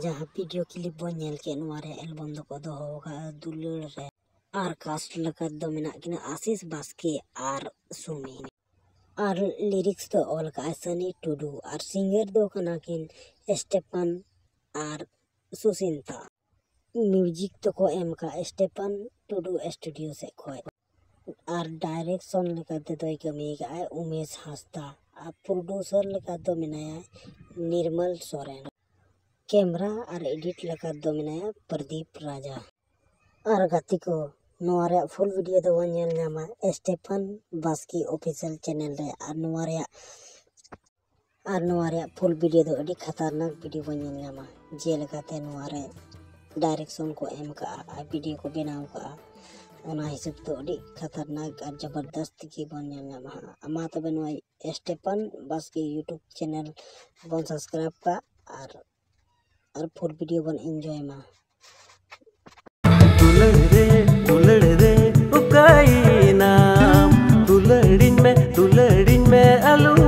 जहाँ video clip बन nail के नोवारे एल्बम दो को दोहो का दुलड़ रे आर कास्ट लका दो मेना किना आशीष Baske are Sumi are lyrics दो ऑल का सनी टुडू आर सिंगर दो कना किन स्टेपन आर सुसिंता म्यूजिक तो को एम का स्टेपन टुडू स्टूडियो से खोय आर डायरेक्शन लेका दे दोय कमी का उमेश हास्ता आर प्रोड्यूसर लेका दो मेनाया निर्मल सोरेन कैमरा और एडिट लगा दो मेनाया प्रदीप राजा और गति को नोवारे फुल वीडियो दो वन नामा स्टेफन बास्की ऑफिशियल चैनल रे और नोवारे फुल वीडियो दो अड़ी खतरनाक वीडियो वन नामा जे लगाते नोवारे डायरेक्शन को एम का वीडियो को बनाव का ओना हिसाब तो अड़ी खतरनाक और जबरदस्त की बन नामा अमा तो बनवाई स्टेफन बास्की यूट्यूब चैनल बन सब्सक्राइब का और फुल वीडियो बन एंजॉय मा दुलड़ रे उकाई नाम दुलड़िन में आलू